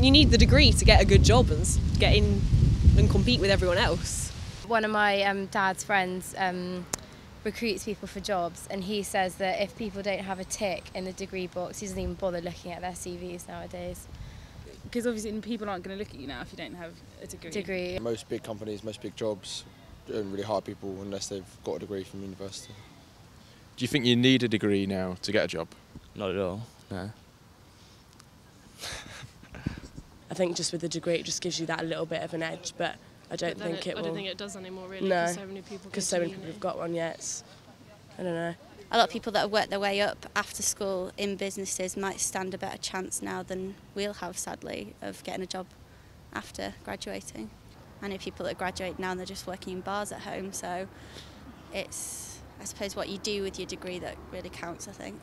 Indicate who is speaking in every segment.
Speaker 1: You need the degree to get a good job and get in and compete with everyone else.
Speaker 2: One of my dad's friends recruits people for jobs, and he says that if people don't have a tick in the degree box, he doesn't even bother looking at their CVs nowadays.
Speaker 3: Because obviously people aren't going to look at you now if you don't have a degree.
Speaker 4: Most big companies, most big jobs don't really hire people unless they've got a degree from university.
Speaker 5: Do you think you need a degree now to get a job?
Speaker 6: Not at all, no.
Speaker 7: I think just with the degree it just gives you that little bit of an edge, but I don't think it will.
Speaker 8: I don't think it does anymore really,
Speaker 7: No,
Speaker 8: because so many people
Speaker 7: have got one yet. I don't know.
Speaker 9: A lot of people that have worked their way up after school in businesses might stand a better chance now than we'll have, sadly, of getting a job after graduating. I know people that graduate now and they're just working in bars at home, so it's, I suppose, what you do with your degree that really counts, I think.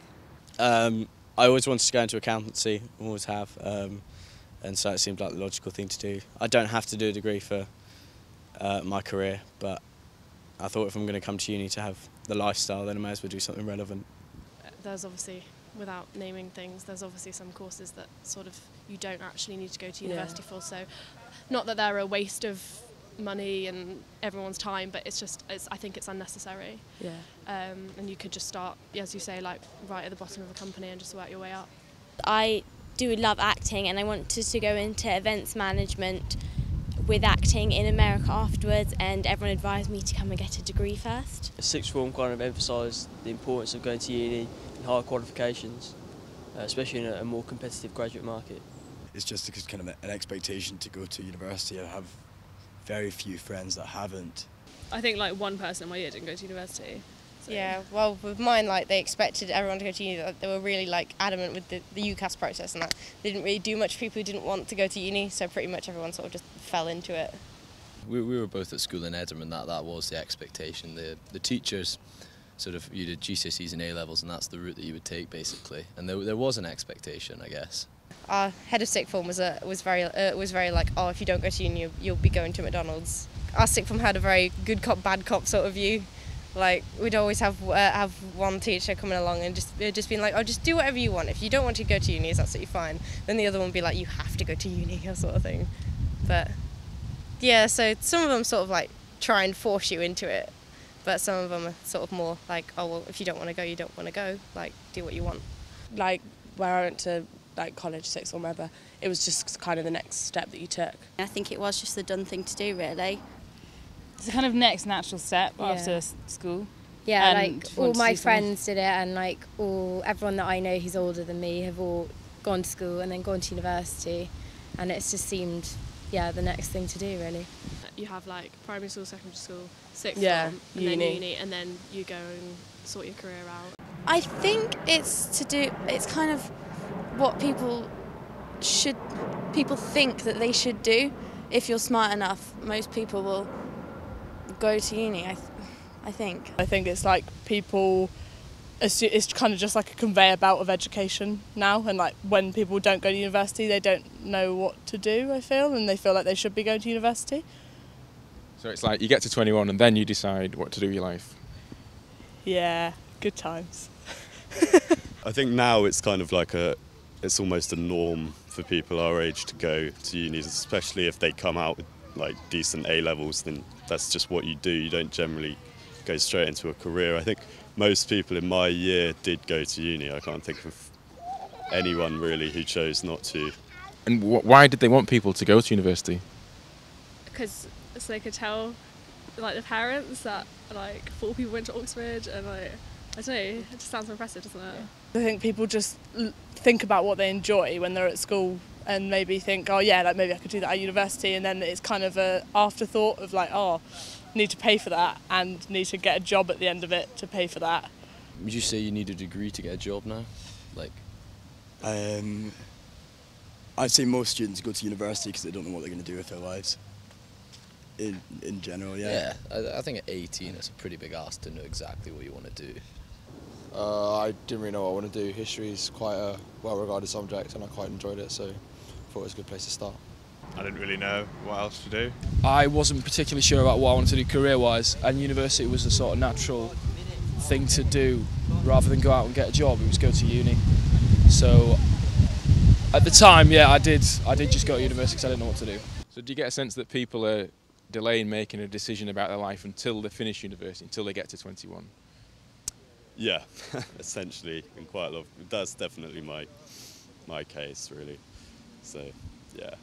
Speaker 6: I always wanted to go into accountancy, always have, and so it seemed like the logical thing to do. I don't have to do a degree for my career, but I thought if I'm going to come to uni to have the lifestyle, then I may as well do something relevant.
Speaker 8: There's obviously, without naming things, there's obviously some courses that sort of you don't actually need to go to university for, so not that they're a waste of money and everyone's time, but I think it's unnecessary.
Speaker 7: Yeah.
Speaker 8: And you could just start, as you say, like right at the bottom of a company and just work your way up.
Speaker 2: I do love acting, and I wanted to go into events management with acting in America afterwards, and everyone advised me to come and get a degree first.
Speaker 10: Sixth form kind of emphasised the importance of going to uni and higher qualifications, especially in a more competitive graduate market.
Speaker 11: It's just kind of an expectation to go to university. I have very few friends that haven't.
Speaker 3: I think like one person in my year didn't go to university. So.
Speaker 12: Yeah, well, with mine, like they expected everyone to go to uni. They were really like adamant with the UCAS process and that. They didn't really do much for people who didn't want to go to uni, so pretty much everyone sort of just fell into it.
Speaker 13: We were both at school in Edinburgh, and that was the expectation. The teachers sort of, you did GCSEs and A-levels, and that's the route that you would take basically. And there was an expectation, I guess.
Speaker 12: Our head of sixth form was very like, oh, if you don't go to uni, you'll be going to McDonald's. Our sixth form had a very good cop, bad cop sort of view. Like we'd always have one teacher coming along and just being like, oh, just do whatever you want. If you don't want to go to uni, it's absolutely fine. Then the other one would be like, you have to go to uni, or sort of thing. But yeah, so some of them sort of like try and force you into it, but some of them are sort of more like, oh well, if you don't want to go, you don't want to go. Like do what you want.
Speaker 7: Like where I went to like college, sixth form, whatever, it was just kind of the next step that you took.
Speaker 9: I think it was just the done thing to do, really.
Speaker 3: It's the kind of next natural step after school.
Speaker 2: Yeah, like all my friends did it, and like everyone that I know who's older than me have all gone to school and then gone to university, and it's just seemed, the next thing to do, really.
Speaker 8: You have like primary school, secondary school, sixth form, and then uni, and then you go and sort your career out.
Speaker 14: I think it's kind of what people think that they should do. If you're smart enough, most people will go to uni, I think.
Speaker 7: I think it's like people, it's kind of just like a conveyor belt of education now, and like when people don't go to university they don't know what to do, I feel, and they feel like they should be going to university.
Speaker 5: So it's like you get to 21 and then you decide what to do with your life.
Speaker 7: Yeah, good times.
Speaker 15: I think now it's kind of like it's almost a norm for people our age to go to uni, especially if they come out with like decent A-levels, then that's just what you do. You don't generally go straight into a career. I think most people in my year did go to uni. I can't think of anyone really who chose not to.
Speaker 5: And why did they want people to go to university?
Speaker 8: Because so they could tell like the parents that like 4 people went to Oxford, and like I don't know, it just sounds impressive, doesn't it?
Speaker 7: I think people just think about what they enjoy when they're at school and maybe think, oh yeah, like maybe I could do that at university, and then it's kind of an afterthought of like, oh, need to pay for that and need to get a job at the end of it to pay for that.
Speaker 13: Would you say you need a degree to get a job now? Like,
Speaker 11: I'd say most students go to university because they don't know what they're going to do with their lives. In general, yeah.
Speaker 13: Yeah, I think at 18 it's a pretty big ask to know exactly what you want to do.
Speaker 4: I didn't really know what I want to do. History is quite a well-regarded subject and I quite enjoyed it, so I thought it was a good place to start.
Speaker 16: I didn't really know what else to do.
Speaker 17: I wasn't particularly sure about what I wanted to do career-wise, and university was the sort of natural thing to do rather than go out and get a job. It was go to uni. So At the time, yeah, I did just go to university because I didn't know what to do.
Speaker 5: So do you get a sense that people are delaying making a decision about their life until they finish university, until they get to 21?
Speaker 15: Yeah, essentially, in quite a lot. That's definitely my case, really. So, yeah.